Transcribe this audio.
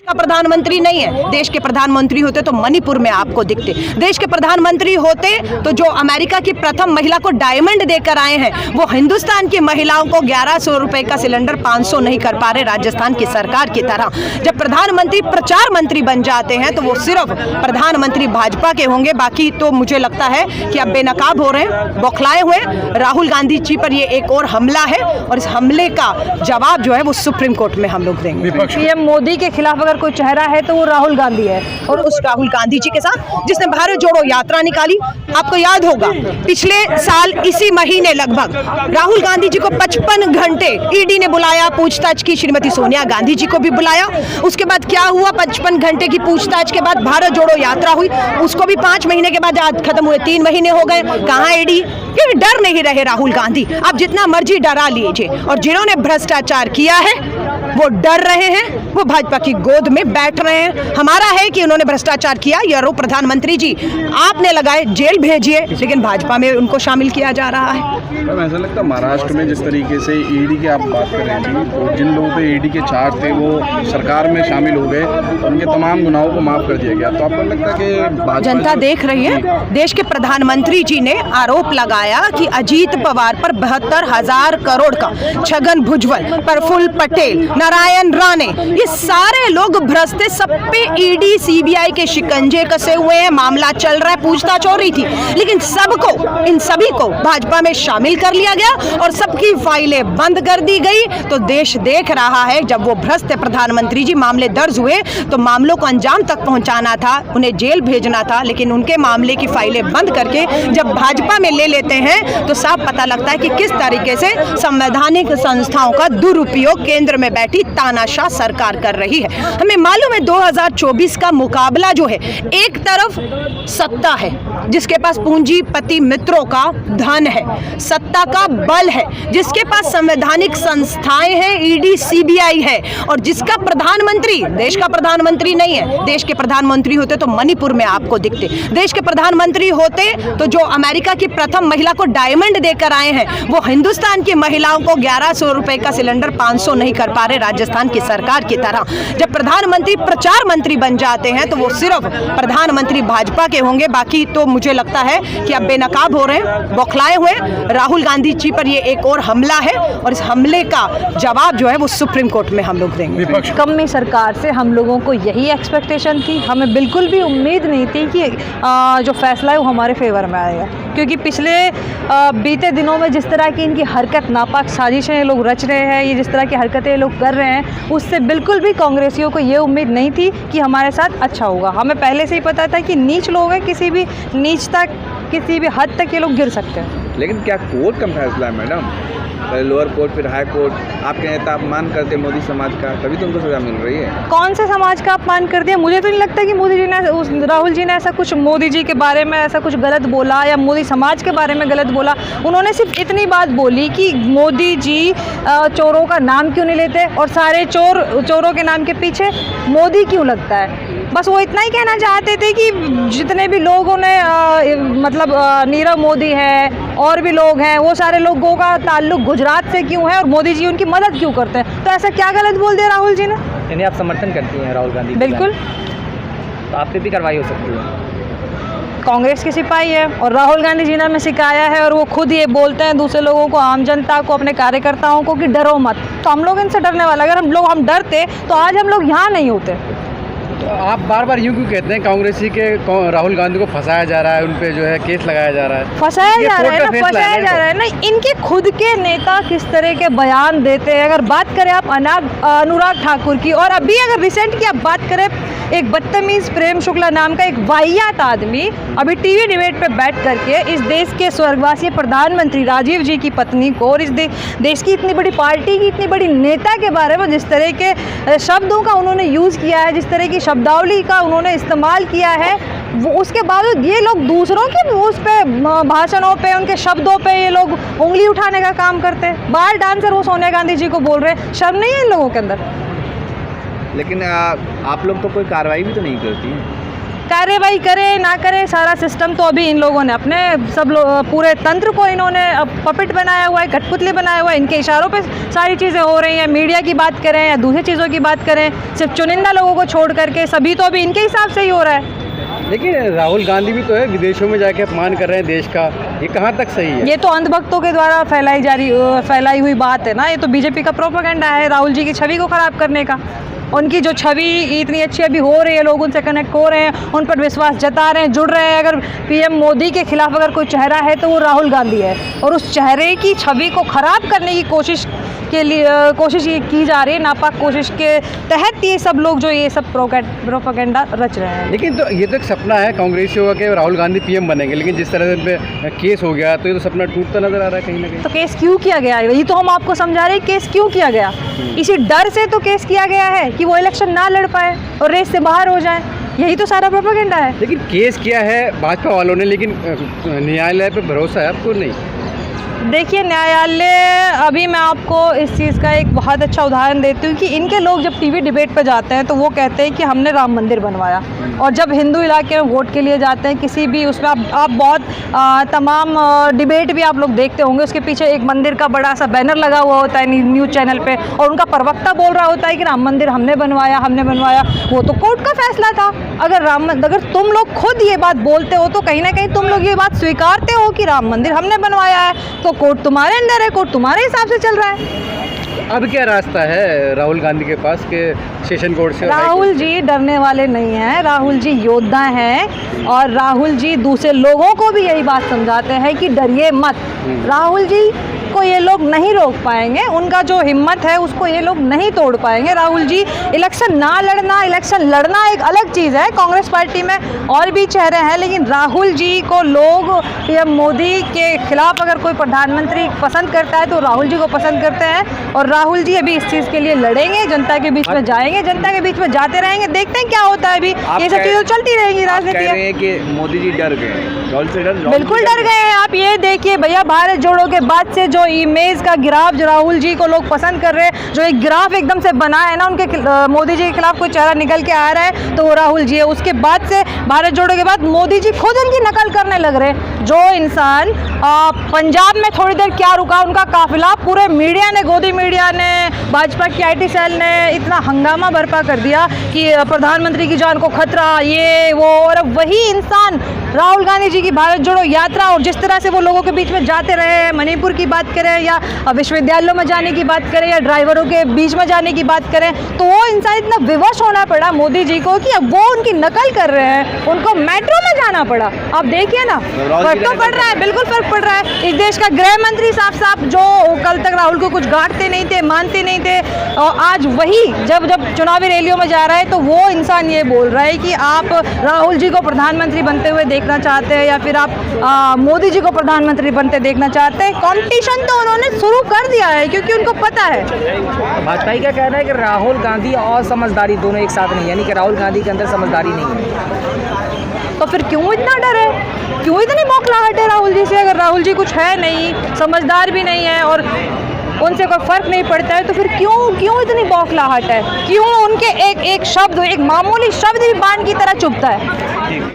का प्रधानमंत्री नहीं है। देश के प्रधानमंत्री होते तो मणिपुर में आपको दिखते। देश के प्रधानमंत्री होते तो जो अमेरिका की प्रथम महिला को डायमंड देकर आए हैं, वो हिंदुस्तान की महिलाओं को 1100 रुपए का सिलेंडर 500 नहीं कर पा रहे राजस्थान की सरकार की तरह। जब प्रधानमंत्री प्रचार मंत्री बन जाते हैं तो वो सिर्फ प्रधानमंत्री भाजपा के होंगे। बाकी तो मुझे लगता है कि अब बेनकाब हो रहे हैं, बौखलाए हुए। राहुल गांधी जी पर ये एक और हमला है और इस हमले का जवाब जो है वो सुप्रीम कोर्ट में हम लोग देंगे। पीएम मोदी के खिलाफ अगर कोई चेहरा है तो वो राहुल गांधी है, और उस राहुल गांधी जी के साथ जिसने भारत जोड़ो यात्रा निकाली। आपको याद होगा पिछले साल इसी महीने लगभग राहुल गांधी जी को 55 घंटे ईडी ने बुलाया, पूछताछ की। श्रीमती सोनिया गांधी जी को भी बुलाया। उसके बाद क्या हुआ, 55 घंटे की पूछताछ के बाद भारत जोड़ो यात्रा हुई, उसको भी 5 महीने के बाद आज खत्म हुए, 3 महीने हो गए। कहाँ ईडी? क्योंकि डर नहीं रहे राहुल गांधी। आप जितना मर्जी डरा लीजिए, और जिन्होंने भ्रष्टाचार किया है वो डर रहे हैं, वो भाजपा की गोद में बैठ रहे हैं। हमारा है कि उन्होंने भ्रष्टाचार किया, यारो प्रधानमंत्री जी आपने लगाए, जेल भेजिए, लेकिन भाजपा में उनको शामिल किया जा रहा है। ऐसा लगता है महाराष्ट्र में जिस तरीके से ईडी की आप बात कर रहे हैं, तो जिन लोगों पे ईडी के चार्ज थे वो सरकार में शामिल हो गए, उनके तमाम गुनाहों को माफ कर दिया गया। तो आपको लगता है कि जनता देख रही है? देश के प्रधानमंत्री जी ने आरोप लगाया कि अजीत पवार पर 72,000 करोड़ का, छगन भुजबल, प्रफुल्ल पटेल, नारायण राणे, ये सारे लोग भ्रष्ट थे। सब पे ईडी सीबीआई के शिकंजे कसे हुए हैं, मामला चल रहा है, पूछताछ हो रही थी, लेकिन सबको, इन सभी को भाजपा में शामिल कर लिया गया और सबकी फाइलें बंद कर दी गई। तो देश देख रहा है, जब वो भ्रष्ट प्रधानमंत्री जी मामले दर्ज हुए तो मामलों को अंजाम तक पहुंचाना था, उन्हें जेल भेजना था, लेकिन उनके मामले की फाइलें बंद करके जब भाजपा में ले लेते हैं तो साफ पता लगता है कि किस तरीके से संवैधानिक संस्थाओं का दुरुपयोग केंद्र में बैठी तानाशाह सरकार कर रही है। हमें मालूम है 2024 का मुकाबला जो है, एक तरफ सत्ता है जिसके पास पूंजीपति मित्रों का धन है, सत्ता का बल है, जिसके पास संवैधानिक संस्थाएं हैं, ईडी सीबीआई है, और जिसका प्रधानमंत्री देश का प्रधानमंत्री नहीं है। देश के प्रधानमंत्री होते तो मणिपुर में आपको दिखते। देश के प्रधानमंत्री होते तो जो अमेरिका की प्रथम महिला को डायमंड देकर आए हैं, वो हिंदुस्तान की महिलाओं को 1100 रुपए का सिलेंडर 500 नहीं कर पा रहे राजस्थान की सरकार की तरह। जब प्रधानमंत्री प्रचार मंत्री बन जाते हैं तो वो सिर्फ प्रधानमंत्री भाजपा के होंगे। बाकी तो मुझे लगता है कि अब बेनकाब हो रहे हैं, बौखलाए हुए। राहुल गांधी जी पर ये एक और हमला है और इस हमले का जवाब जो है वो सुप्रीम कोर्ट में हम लोग देंगे। कमी सरकार से हम लोगों को यही एक्सपेक्टेशन थी। हमें बिल्कुल भी उम्मीद नहीं थी कि जो फैसला है वो हमारे फेवर में आएगा, क्योंकि पिछले बीते दिनों में जिस तरह की इनकी हरकत, नापाक साजिशें ये लोग रच रहे हैं, ये जिस तरह की हरकतें ये लोग कर रहे हैं, उससे बिल्कुल भी कांग्रेसियों को ये उम्मीद नहीं थी कि हमारे साथ अच्छा होगा। हमें पहले से ही पता था कि नीच लोग हैं, किसी भी नीच तक, किसी भी हद तक ये लोग गिर सकते हैं। लेकिन क्या कोर्ट का फैसला है मैडम? पहले लोअर कोर्ट फिर हाई कोर्ट। आपके नेता अपमान करते मोदी समाज का, तभी तो उनको सजा मिल रही है। कौन से समाज का अपमान कर दिया? मुझे तो नहीं लगता कि मोदी जी ने, राहुल जी ने ऐसा कुछ मोदी जी के बारे में ऐसा कुछ गलत बोला या मोदी समाज के बारे में गलत बोला। उन्होंने सिर्फ इतनी बात बोली कि मोदी जी चोरों का नाम क्यों नहीं लेते और सारे चोरों के नाम के पीछे मोदी क्यों लगता है। बस वो इतना ही कहना चाहते थे कि जितने भी लोगों ने नीरव मोदी है और भी लोग हैं, वो सारे लोगों का ताल्लुक गुजरात से क्यों है और मोदी जी उनकी मदद क्यों करते हैं। तो ऐसा क्या गलत बोल दिया राहुल जी ने? यानी आप समर्थन करती हैं राहुल गांधी? बिल्कुल। तो आप पे भी कार्रवाई हो सकती है? कांग्रेस के सिपाही है और राहुल गांधी जी ने हमें सिखाया है और वो खुद ये बोलते हैं दूसरे लोगों को, आम जनता को, अपने कार्यकर्ताओं को कि डरो मत। तो हम लोग इनसे डरने वाला, अगर हम डरते तो आज हम लोग यहाँ नहीं होते। तो आप बार बार यूँ क्यों कहते हैं कांग्रेसी के राहुल गांधी को फंसाया जा रहा है, उन पे जो है केस लगाया जा रहा है? फंसाया जा रहा है ना। इनके खुद के नेता किस तरह के बयान देते हैं। अगर बात करें आप अनुराग ठाकुर की, और अभी अगर रिसेंट की आप बात करें, एक बदतमीज प्रेम शुक्ला नाम का एक वाहियात आदमी अभी टीवी डिबेट पे बैठ करके इस देश के स्वर्गवासी प्रधानमंत्री राजीव जी की पत्नी को और इस देश की इतनी बड़ी पार्टी की इतनी बड़ी नेता के बारे में जिस तरह के शब्दों का उन्होंने यूज़ किया है, जिस तरह की शब्दावली का उन्होंने इस्तेमाल किया है, वो उसके बावजूद ये लोग दूसरों के उस पे भाषणों पे, उनके शब्दों पे ये लोग उंगली उठाने का काम करते हैं। बार डांसर वो सोनिया गांधी जी को बोल रहे हैं, शर्म नहीं है इन लोगों के अंदर? लेकिन आप लोग तो कोई कार्रवाई भी तो नहीं करती हैं। कार्रवाई करे ना करे, सारा सिस्टम तो अभी इन लोगों ने अपने पूरे तंत्र को इन्होंने पपेट बनाया हुआ है, कठपुतली बनाया हुआ है। इनके इशारों पे सारी चीज़ें हो रही हैं। मीडिया की बात करें या दूसरी चीज़ों की बात करें, सिर्फ चुनिंदा लोगों को छोड़ करके सभी तो अभी इनके हिसाब से ही हो रहा है। लेकिन राहुल गांधी भी तो है, विदेशों में जाके अपमान कर रहे हैं देश का, ये कहाँ तक सही है? ये तो अंधभक्तों के द्वारा फैलाई हुई बात है ना। ये तो बीजेपी का प्रोपेगेंडा है राहुल जी की छवि को ख़राब करने का। उनकी जो छवि इतनी अच्छी अभी हो रही है, लोग उनसे कनेक्ट हो रहे हैं, उन पर विश्वास जता रहे हैं, जुड़ रहे हैं। अगर पीएम मोदी के खिलाफ अगर कोई चेहरा है तो वो राहुल गांधी है, और उस चेहरे की छवि को ख़राब करने की कोशिश ये की जा रही है। नापाक कोशिश के तहत ये सब लोग जो ये सब प्रोपेगेंडा रच रहे हैं। लेकिन तो ये तो एक सपना है कांग्रेसियों का कि राहुल गांधी पीएम बनेंगे, लेकिन जिस तरह से इन पे केस हो गया तो ये तो सपना टूटता नजर आ रहा है कहीं ना कहीं। तो केस क्यों किया गया है, यही तो हम आपको समझा रहे हैं। केस क्यों किया गया, इसी डर से तो केस किया गया है कि वो इलेक्शन ना लड़ पाए और रेस से बाहर हो जाए। यही तो सारा प्रोपेगेंडा है। लेकिन केस किया है भाजपा वालों ने, लेकिन न्यायालय पे भरोसा है आपको? नहीं। देखिए, न्यायालय, अभी मैं आपको इस चीज़ का एक बहुत अच्छा उदाहरण देती हूँ कि इनके लोग जब टीवी डिबेट पे जाते हैं तो वो कहते हैं कि हमने राम मंदिर बनवाया, और जब हिंदू इलाके में वोट के लिए जाते हैं किसी भी उसमें आप बहुत तमाम डिबेट भी आप लोग देखते होंगे, उसके पीछे एक मंदिर का बड़ा सा बैनर लगा हुआ होता है न्यूज़ चैनल पे, और उनका प्रवक्ता बोल रहा होता है कि राम मंदिर हमने बनवाया। वो तो कोर्ट का फैसला था। अगर तुम लोग खुद ये बात बोलते हो तो कहीं ना कहीं तुम लोग ये बात स्वीकारते हो कि राम मंदिर हमने बनवाया है, तो कोर्ट तुम्हारे अंदर है, कोर्ट तुम्हारे हिसाब से चल रहा है। अब क्या रास्ता है राहुल गांधी के पास के सेशन कोर्ट से? राहुल जी डरने वाले नहीं हैं, राहुल जी योद्धा हैं, और राहुल जी दूसरे लोगों को भी यही बात समझाते हैं कि डरिए मत। राहुल जी को ये लोग नहीं रोक पाएंगे, उनका जो हिम्मत है उसको ये लोग नहीं तोड़ पाएंगे। राहुल जी इलेक्शन ना लड़ना, इलेक्शन लड़ना एक अलग चीज़ है। कांग्रेस पार्टी में और भी चेहरे हैं, लेकिन राहुल जी को लोग पीएम मोदी के खिलाफ अगर कोई प्रधानमंत्री पसंद करता है तो राहुल जी को पसंद करते हैं, और राहुल जी अभी इस चीज़ के लिए लड़ेंगे, जनता के बीच में जाएंगे, जनता के बीच में जाते रहेंगे, देखते हैं क्या होता है। अभी ये सब चीज़ें चलती रहेंगी राजनीति। कि मोदी जी डर गए, राहुल से बिल्कुल डर गए हैं। आप ये देखिए भैया, भारत जोड़ो के बाद से जो इमेज का गिराफ जो राहुल जी को लोग पसंद कर रहे हैं, जो एक गिराफ एकदम से बना है ना उनके मोदी जी के खिलाफ कोई चेहरा निकल के आ रहा है तो वो राहुल जी है। उसके बाद से भारत जोड़ो के बाद मोदी जी खुद उनकी नकल करने लग रहे हैं। जो इंसान पंजाब में थोड़ी देर क्या रुका, उनका काफिला पूरे मीडिया ने, गोदी मीडिया ने, भाजपा की IT सेल ने इतना हंगामा बर्पा कर दिया कि प्रधानमंत्री की जान को खतरा, ये वो, और अब वही इंसान राहुल गांधी जी की भारत जोड़ो यात्रा और जिस तरह से वो लोगों के बीच में जाते रहे, मणिपुर की बात करें या विश्वविद्यालयों में जाने की बात करें या ड्राइवरों के बीच में जाने की बात करें, तो वो इंसान इतना विवश होना पड़ा मोदी जी को कि अब वो उनकी नकल कर रहे हैं, उनको मेट्रो में जाना पड़ा। आप देखिए ना, फर्क तो पड़ रहा है, बिल्कुल फर्क पड़ रहा है। इस देश का गृह मंत्री साफ साफ जो कल तक राहुल को कुछ गांठते नहीं थे, मानते नहीं थे, और आज वही जब चुनावी रैलियों में जा रहा है तो वो इंसान ये बोल रहा है कि आप राहुल जी को प्रधानमंत्री बनते हुए देखना चाहते हैं या फिर आप मोदी जी को प्रधानमंत्री बनते देखना चाहते हैं। कॉम्पिटिशन तो उन्होंने शुरू कर दिया है क्योंकि उनको पता है। भाजपा का कहना है कि राहुल गांधी और समझदारी दोनों एक साथ नहीं, यानी कि राहुल गांधी के अंदर समझदारी नहीं है। तो फिर क्यों इतना डर है, क्यों इतनी बौखलाहट है राहुल जी से? अगर राहुल जी कुछ है नहीं, समझदार भी नहीं है और उनसे कोई फर्क नहीं पड़ता है तो फिर क्यों इतनी बौखलाहट है? क्यों उनके एक शब्द, एक मामूली शब्द भी बाण की तरह चुभता है?